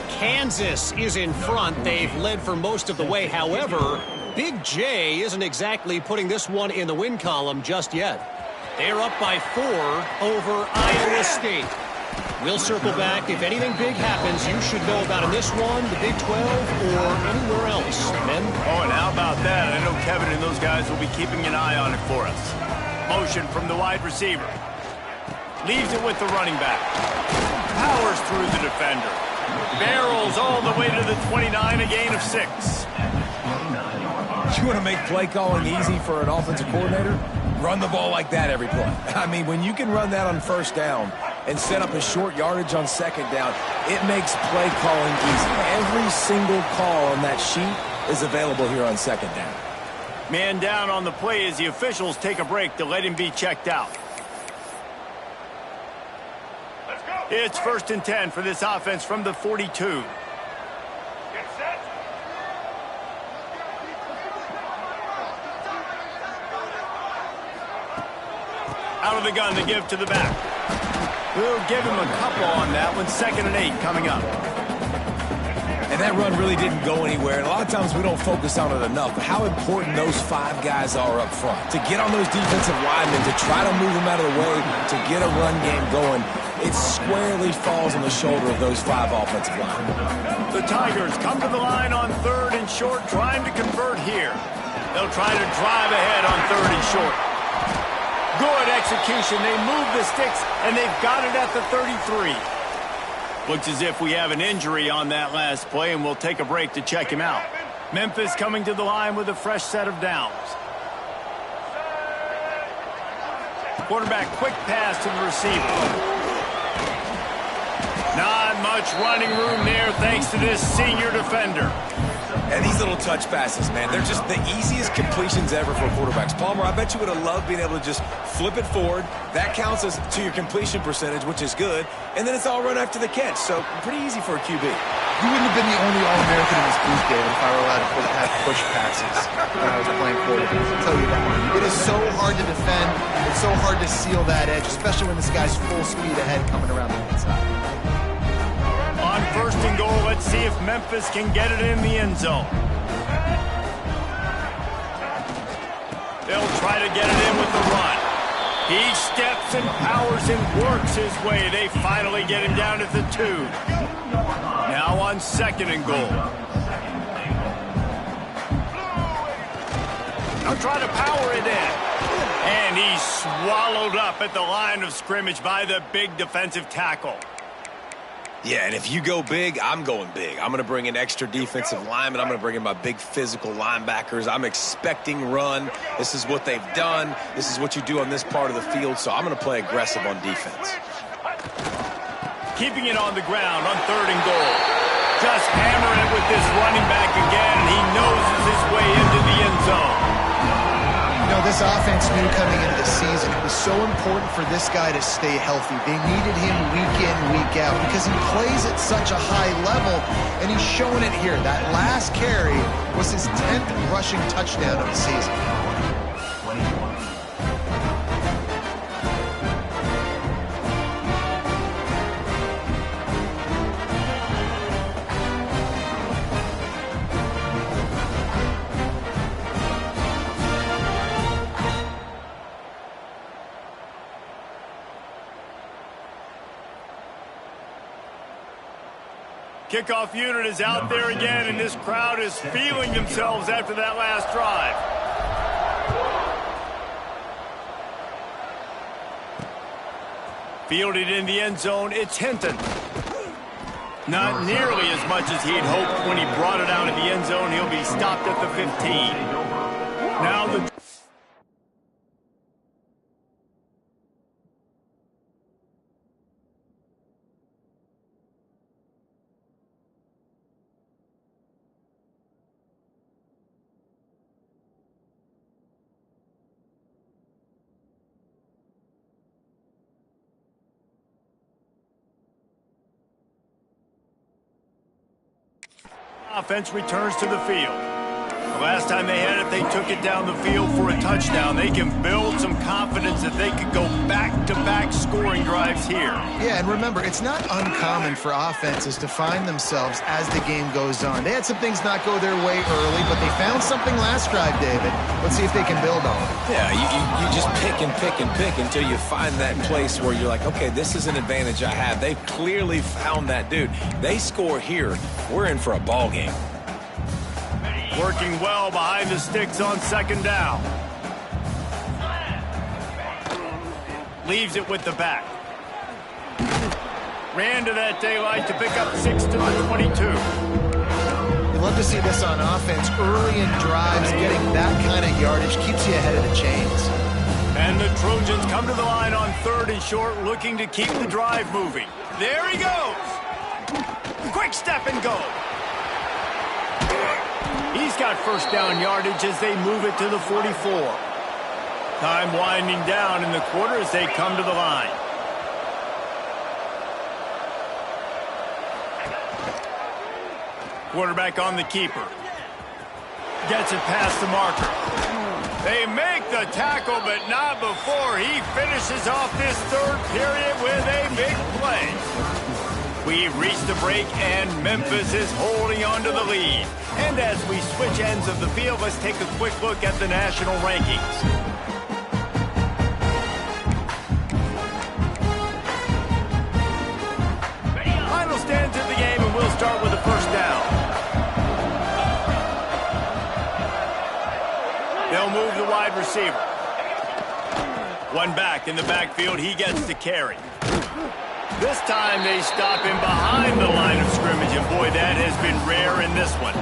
Kansas is in front. They've led for most of the way. However, Big J isn't exactly putting this one in the win column just yet. They're up by 4 over Iowa State. We'll circle back. If anything big happens, you should know about in this one, the Big 12, or anywhere else. Men? Oh, and how about that? I know Kevin and those guys will be keeping an eye on it for us. Motion from the wide receiver. Leaves it with the running back. Powers through the defender. Barrels all the way to the 29, a gain of 6. You want to make play calling easy for an offensive coordinator? Run the ball like that every play. I mean, when you can run that on 1st down and set up a short yardage on 2nd down, it makes play calling easy. Every single call on that sheet is available here on 2nd down. Man down on the play as the officials take a break to let him be checked out. It's 1st and 10 for this offense from the 42. Out of the gun to give to the back. We'll give him a couple on that one. 2nd and 8 coming up. And that run really didn't go anywhere. And a lot of times we don't focus on it enough. But how important those 5 guys are up front. To get on those defensive linemen, to try to move them out of the way, to get a run game going, it squarely falls on the shoulder of those 5 offensive linemen. The Tigers come to the line on 3rd and short, trying to convert here. They'll try to drive ahead on 3rd and short. Good execution. They move the sticks, and they've got it at the 33. Looks as if we have an injury on that last play, and we'll take a break to check him out. Memphis coming to the line with a fresh set of downs. Quarterback, quick pass to the receiver. Not much running room there thanks to this senior defender. And these little touch passes, man, they're just the easiest completions ever for quarterbacks. Palmer, I bet you would have loved being able to just flip it forward. That counts as to your completion percentage, which is good. And then it's all run after the catch. So pretty easy for a QB. You wouldn't have been the only All-American in this booth, David, if I were allowed to have push passes when I was playing quarterback. I'll tell you that. It is so hard to defend. It's so hard to seal that edge, especially when this guy's full speed ahead coming around the inside. On 1st and goal, let's see if Memphis can get it in the end zone. They'll try to get it in with the run. He steps and powers and works his way. They finally get him down at the 2. Now on 2nd and goal. They'll try to power it in. And he's swallowed up at the line of scrimmage by the big defensive tackle. Yeah, and if you go big, I'm going big. I'm going to bring in extra defensive linemen. I'm going to bring in my big physical linebackers. I'm expecting run. This is what they've done. This is what you do on this part of the field, so I'm going to play aggressive on defense. Keeping it on the ground on 3rd and goal. Just hammer it with this running back again. He noses his way into the end zone. You know, this offense knew coming into the season it was so important for this guy to stay healthy. They needed him week in, week out because he plays at such a high level, and he's showing it here. That last carry was his 10th rushing touchdown of the season. Kickoff unit is out there again, and this crowd is feeling themselves after that last drive. Fielded in the end zone, it's Hinton. Not nearly as much as he'd hoped when he brought it out of the end zone. He'll be stopped at the 15. Now the... offense returns to the field. The last time they had it, they took it down the field for a touchdown. They can build some confidence that they could go back-to-back scoring drives here. Yeah, and remember, it's not uncommon for offenses to find themselves as the game goes on. They had some things not go their way early, but they found something last drive, David. Let's see if they can build on it. Yeah, you just pick and pick and pick until you find that place where you're like, okay, this is an advantage I have. They've clearly found that, dude. They score here, we're in for a ball game. Working well behind the sticks on 2nd down. Leaves it with the back. Ran to that daylight to pick up 6 to the 22. You'd love to see this on offense. Early in drives, getting that kind of yardage keeps you ahead of the chains. And the Trojans come to the line on 3rd and short, looking to keep the drive moving. There he goes. Quick step and go. He's got first down yardage as they move it to the 44. Time winding down in the quarter as they come to the line. Quarterback on the keeper. Gets it past the marker. They make the tackle, but not before he finishes off this third period with a big play. We've reached the break, and Memphis is holding on to the lead. And as we switch ends of the field, let's take a quick look at the national rankings. Final stands of the game, and we'll start with the first down. They'll move the wide receiver. One back in the backfield, he gets the carry. This time they stop him behind the line of scrimmage, and boy, that has been rare in this one.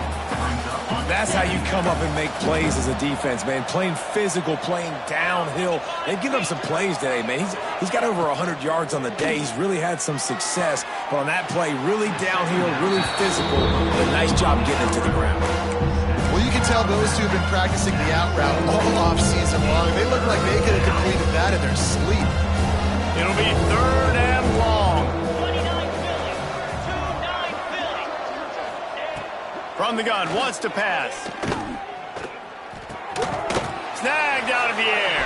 That's how you come up and make plays as a defense, man. Playing physical, playing downhill. They've given up some plays today, man. He's got over 100 yards on the day. He's really had some success. But on that play, really downhill, really physical. A nice job getting it to the ground. Well, you can tell those two have been practicing the out route all off-season long. They look like they could have completed that in their sleep. It'll be third and long. From the gun, wants to pass. Snagged out of the air.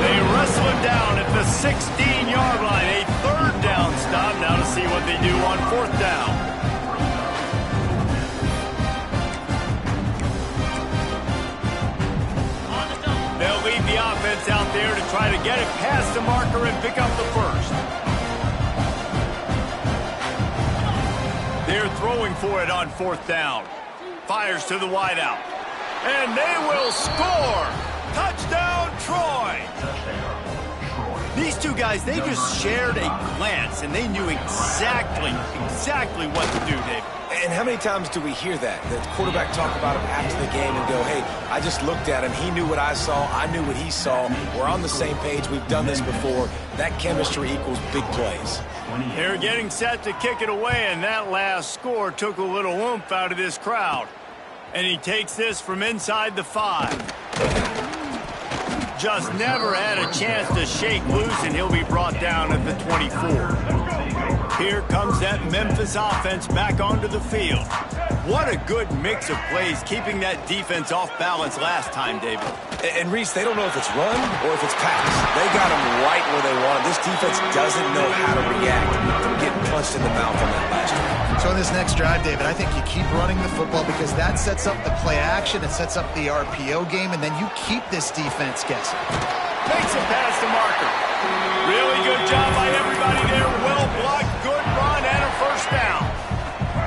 They wrestle him down at the 16-yard line. A third down stop. Now to see what they do on fourth down. They'll lead the offense out there to try to get it past the marker and pick up the first. They're throwing for it on fourth down. Fires to the wideout. And they will score! Touchdown, Troy! These two guys, they just shared a glance, and they knew exactly what to do, David. And how many times do we hear that? The quarterback talk about him after the game and go, hey, I just looked at him. He knew what I saw. I knew what he saw. We're on the same page. We've done this before. That chemistry equals big plays. They're getting set to kick it away, and that last score took a little oomph out of this crowd. And he takes this from inside the 5. Just never had a chance to shake loose, and he'll be brought down at the 24. Here comes that Memphis offense back onto the field. What a good mix of plays, keeping that defense off balance last time, David. And Reese, they don't know if it's run or if it's pass. They got him right where they want him. This defense doesn't know how to react from getting punched in the mouth on that last drive. So in this next drive, David, I think you keep running the football because that sets up the play action, it sets up the RPO game, and then you keep this defense guessing. Makes it past the marker. Really good job by everybody there. Well blocked, good run, and a first down.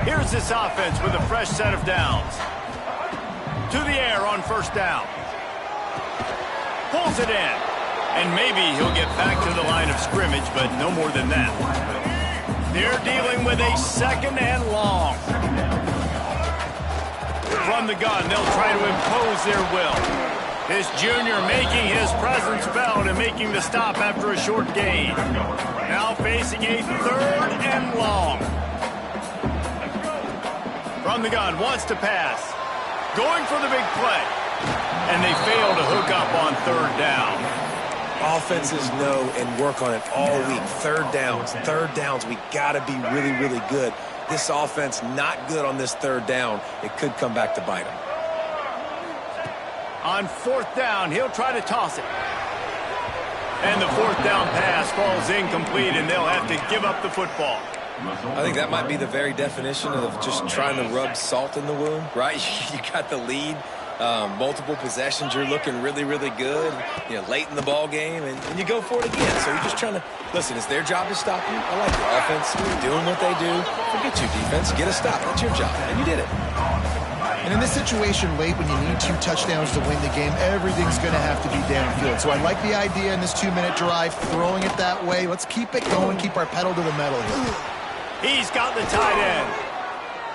Here's this offense with a fresh set of downs. To the air on first down. Pulls it in. And maybe he'll get back to the line of scrimmage, but no more than that. They're dealing with a second and long. From the gun, they'll try to impose their will. This junior making his presence felt and making the stop after a short gain. Now facing a third and long. From the gun, wants to pass. Going for the big play. And they fail to hook up on third down. Offenses know and work on it all week. Third downs. We got to be really, really good. This offense not good on this third down. It could come back to bite them. On fourth down, he'll try to toss it. And the fourth down pass falls incomplete, and they'll have to give up the football. I think that might be the very definition of just trying to rub salt in the wound, right? You got the lead. Multiple possessions, you're looking really, really good, late in the ball game, and you go for it again. So you're just trying to, listen, it's their job to stop you. I like the offense. You're doing what they do. Forget you, defense. Get a stop. That's your job, and you did it. And in this situation late when you need 2 touchdowns to win the game, everything's going to have to be downfield. So I like the idea in this 2-minute drive, throwing it that way. Let's keep it going, keep our pedal to the metal here. He's got the tight end.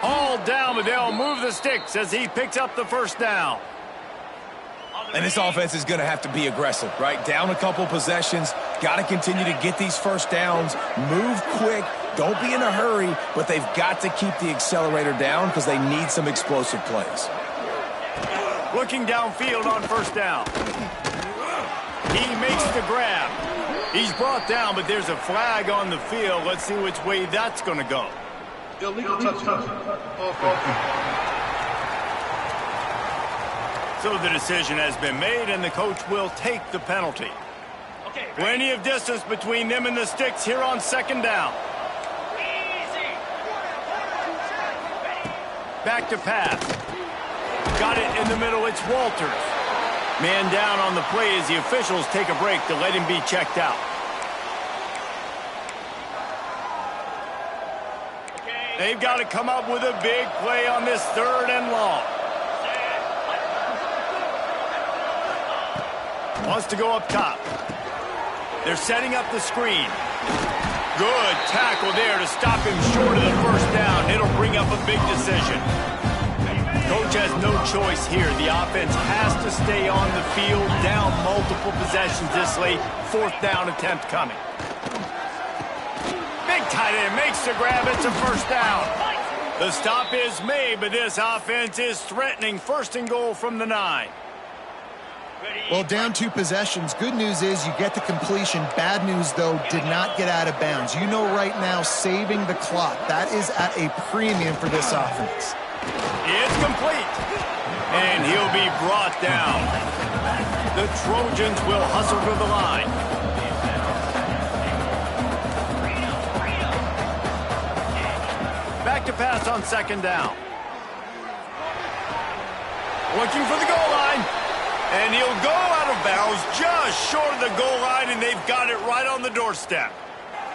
Hauled down, but they'll move the sticks as he picks up the first down. And this offense is going to have to be aggressive, right? Down a couple possessions. Got to continue to get these first downs. Move quick. Don't be in a hurry, but they've got to keep the accelerator down because they need some explosive plays. Looking downfield on first down. He makes the grab. He's brought down, but there's a flag on the field. Let's see which way that's going to go. Illegal touchdown. So the decision has been made, and the coach will take the penalty. Plenty of distance between them and the sticks here on second down. Back to pass. Got it in the middle. It's Walters. Man down on the play as the officials take a break to let him be checked out. They've got to come up with a big play on this 3rd and long. Wants to go up top. They're setting up the screen. Good tackle there to stop him short of the first down. It'll bring up a big decision. Coach has no choice here. The offense has to stay on the field, down multiple possessions this late. 4th down attempt coming. Big tight end makes the grab. It's a first down. The stop is made, but this offense is threatening 1st and goal from the 9. Well, down 2 possessions. Good news is you get the completion. Bad news, though, did not get out of bounds. You know right now, saving the clock. That is at a premium for this offense. It's complete. And he'll be brought down. The Trojans will hustle to the line. Back to pass on second down. Looking for the goal line. And he'll go out of bounds just short of the goal line, and they've got it right on the doorstep.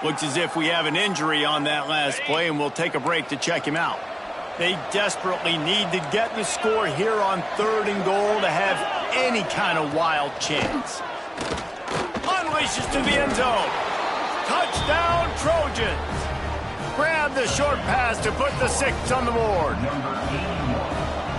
Looks as if we have an injury on that last play, and we'll take a break to check him out. They desperately need to get the score here on 3rd and goal to have any kind of wild chance. Unleashes to the end zone. Touchdown, Trojans. Grab the short pass to put the 6 on the board.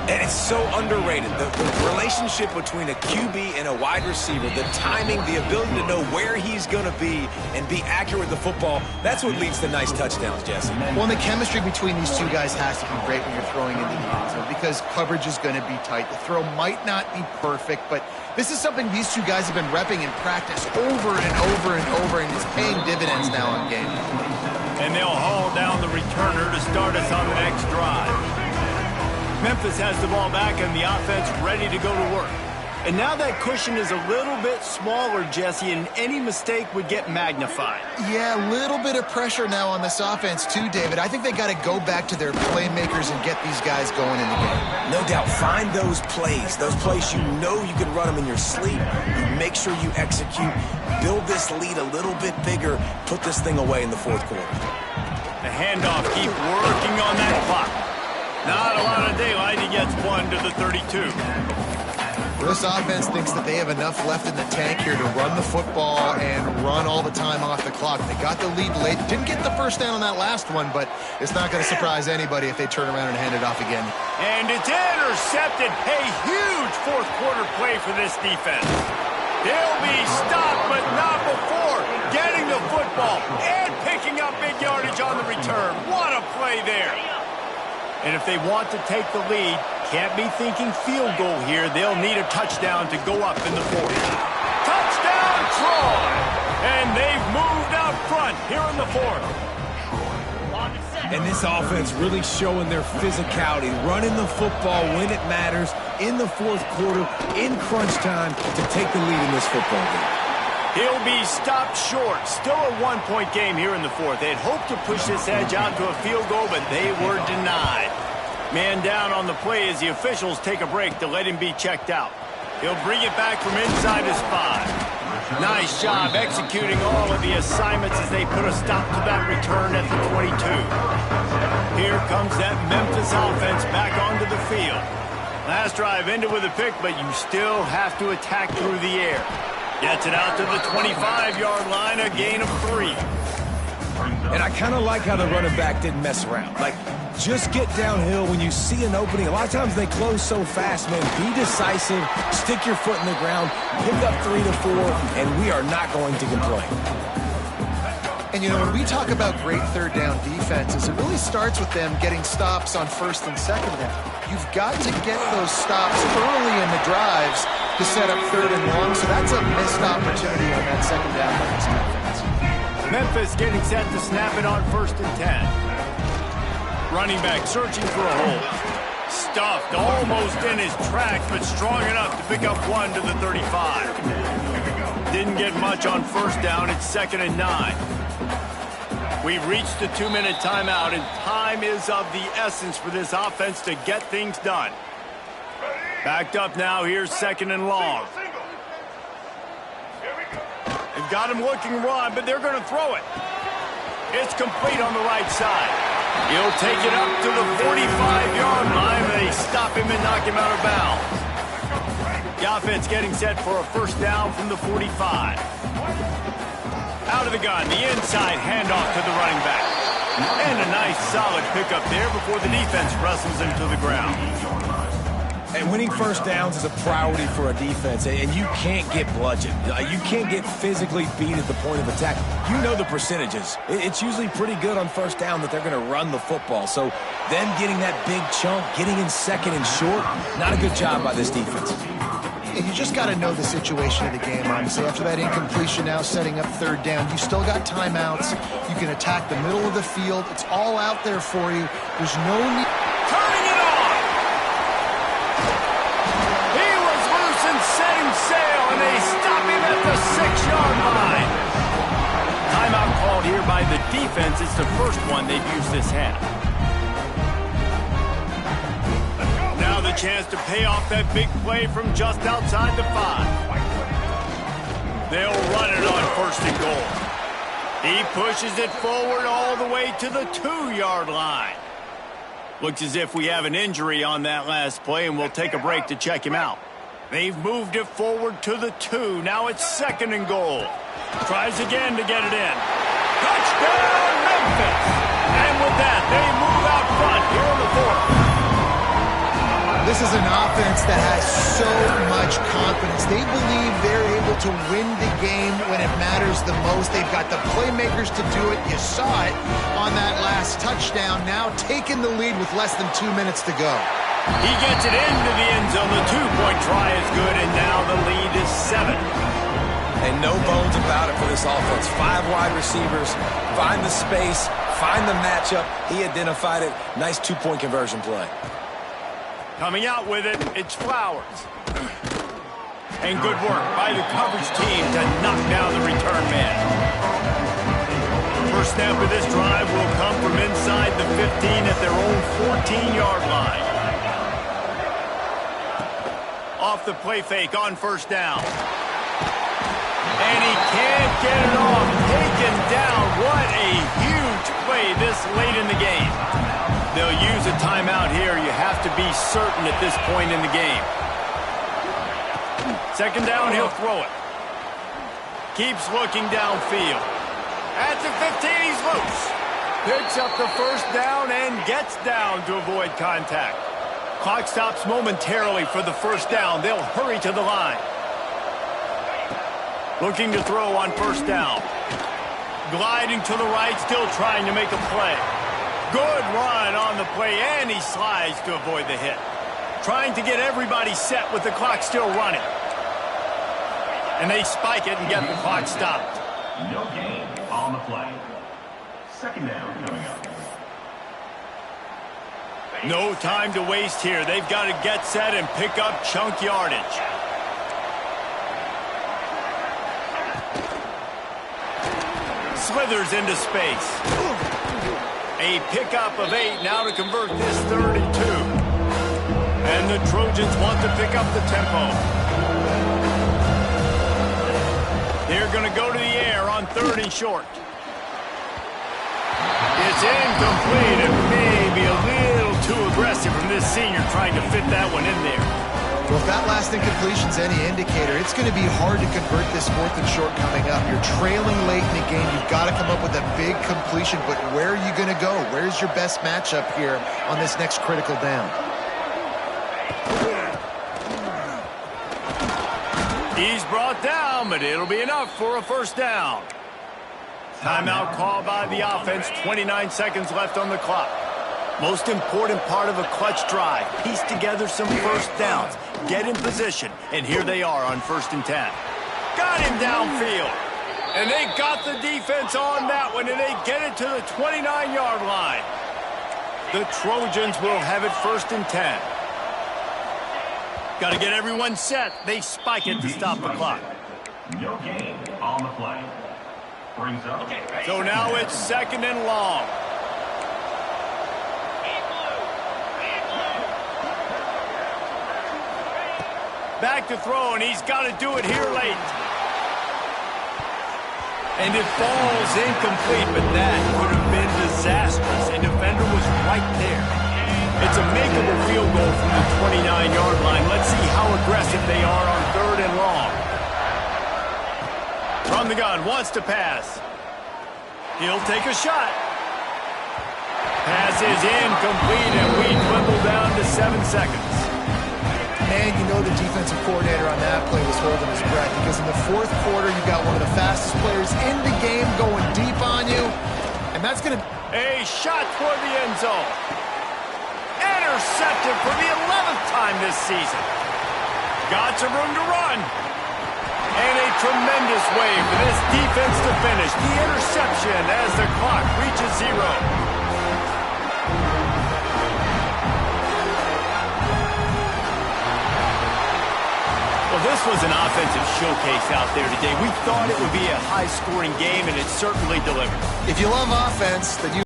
And it's so underrated. The relationship between a QB and a wide receiver, the timing, the ability to know where he's going to be and be accurate with the football, that's what leads to nice touchdowns, Jesse. Well, and the chemistry between these 2 guys has to be great when you're throwing into the end zone because coverage is going to be tight. The throw might not be perfect, but this is something these 2 guys have been repping in practice over and over and over, and it's paying dividends now on game. And they'll haul down the returner to start us on the next drive. Memphis has the ball back and the offense ready to go to work. And now that cushion is a little bit smaller, Jesse, and any mistake would get magnified. Yeah, a little bit of pressure now on this offense too, David. I think they got to go back to their playmakers and get these guys going in the game. No doubt, find those plays you know you can run them in your sleep. You make sure you execute, build this lead a little bit bigger, put this thing away in the 4th quarter. The handoff, keep working on that clock. Not a lot of daylight. He gets 1 to the 32. This offense thinks that they have enough left in the tank here to run the football and run all the time off the clock. They got the lead late. Didn't get the first down on that last one, but it's not going to surprise anybody if they turn around and hand it off again. And it's intercepted. A huge 4th quarter play for this defense. They'll be stopped, but not before getting the football and picking up big yardage on the return. What a play there. And if they want to take the lead, can't be thinking field goal here. They'll need a touchdown to go up in the 4th. Touchdown, Troy! And they've moved out front here in the 4th. And this offense really showing their physicality, running the football when it matters, in the 4th quarter, in crunch time, to take the lead in this football game. He'll be stopped short. Still a 1-point game here in the 4th. They'd hoped to push this edge out to a field goal, but they were denied. Man down on the play as the officials take a break to let him be checked out. He'll bring it back from inside his 5. Nice job executing all of the assignments as they put a stop to that return at the 22. Here comes that Memphis offense back onto the field. Last drive ended with a pick, but you still have to attack through the air. Gets it out to the 25-yard line, a gain of 3. And I kind of like how the running back didn't mess around. Like, just get downhill when you see an opening. A lot of times they close so fast, man. Be decisive, stick your foot in the ground, pick up 3 to 4, and we are not going to complain. And, you know, when we talk about great 3rd down defenses, it really starts with them getting stops on 1st and 2nd down. You've got to get those stops early in the drives to set up 3rd and long, so that's a missed opportunity on that 2nd down by this defense. Memphis getting set to snap it on 1st and 10. Running back searching for a hole. Stuffed almost in his tracks, but strong enough to pick up one to the 35. Didn't get much on first down. It's 2nd and 9. We've reached the 2-minute timeout, and time is of the essence for this offense to get things done. Backed up now. Here's 2nd and long. They've got him looking run, but they're going to throw it. It's complete on the right side. He'll take it up to the 45-yard line. They stop him and knock him out of bounds. The offense getting set for a first down from the 45. Out of the gun, the inside handoff to the running back. And a nice solid pickup there before the defense wrestles him to the ground. And winning first downs is a priority for a defense, and you can't get bludgeoned. You can't get physically beat at the point of attack. You know the percentages. It's usually pretty good on first down that they're going to run the football. So them getting that big chunk, getting in 2nd and short, not a good job by this defense. And you just got to know the situation of the game, honestly. After that incompletion now setting up 3rd down, you still got timeouts. You can attack the middle of the field. It's all out there for you. There's no need. Turning it on! He was loose and setting sail, and they stop him at the 6-yard line. Timeout called here by the defense. It's the first one they've used this half. Now the chance to pay off that big play from just outside the 5. They'll run it on 1st and goal. He pushes it forward all the way to the 2-yard line. Looks as if we have an injury on that last play, and we'll take a break to check him out. They've moved it forward to the 2. Now it's 2nd and goal. Tries again to get it in. Touchdown, Memphis! And with that, they move out front here in the 4th. This is an offense that has so much confidence. They believe they're able to win the game when it matters the most. They've got the playmakers to do it. You saw it on that last touchdown. Now taking the lead with less than 2 minutes to go. He gets it into the end zone. The 2-point try is good, and now the lead is 7. And no bones about it for this offense. 5 wide receivers, find the space, find the matchup. He identified it. Nice 2-point conversion play. Coming out with it, it's Flowers. And good work by the coverage team to knock down the return man. First snap of this drive will come from inside the 15 at their own 14-yard line. Off the play fake on first down. And he can't get it off. Taken down. What a huge play this late in the game. They'll use a timeout here. You have to be certain at this point in the game. 2nd down, he'll throw it. Keeps looking downfield. At the 15, he's loose. Picks up the first down and gets down to avoid contact. Clock stops momentarily for the first down. They'll hurry to the line. Looking to throw on first down. Gliding to the right, still trying to make a play. Good run on the play, and he slides to avoid the hit. Trying to get everybody set with the clock still running. And they spike it and get the clock stopped. No gain on the play. 2nd down coming up. No time to waste here. They've got to get set and pick up chunk yardage. Slithers into space. A pickup of 8 now to convert this 3rd and 2. And the Trojans want to pick up the tempo. They're going to go to the air on 3rd and short. It's incomplete and maybe a little too aggressive from this senior trying to fit that one in there. Well, if that last incompletion's any indicator, it's going to be hard to convert this 4th and short coming up. You're trailing late in the game. You've got to come up with a big completion, but where are you going to go? Where's your best matchup here on this next critical down? He's brought down, but it'll be enough for a first down. Timeout called by the offense. 29 seconds left on the clock. Most important part of a clutch drive. Piece together some first downs. Get in position. And here they are on 1st and 10. Got him downfield. And they got the defense on that one, and they get it to the 29-yard line. The Trojans will have it 1st and 10. Got to get everyone set. They spike it to stop the clock. No gain on the play. Brings up. So now it's 2nd and long. Back to throw, and he's got to do it here late. And it falls incomplete, but that would have been disastrous. And defender was right there. It's a makeable field goal from the 29-yard line. Let's see how aggressive they are on 3rd and long. From the gun, wants to pass. He'll take a shot. Pass is incomplete, and we dwindle down to 7 seconds. Man, you know the defensive coordinator on that play was holding his breath, because in the 4th quarter, you got one of the fastest players in the game going deep on you, and that's going to... A shot toward the end zone. Intercepted for the 11th time this season. Got some room to run. And a tremendous way for this defense to finish. The interception as the clock reaches 0. Well, this was an offensive showcase out there today. We thought it would be a high-scoring game, and it certainly delivered. If you love offense, then you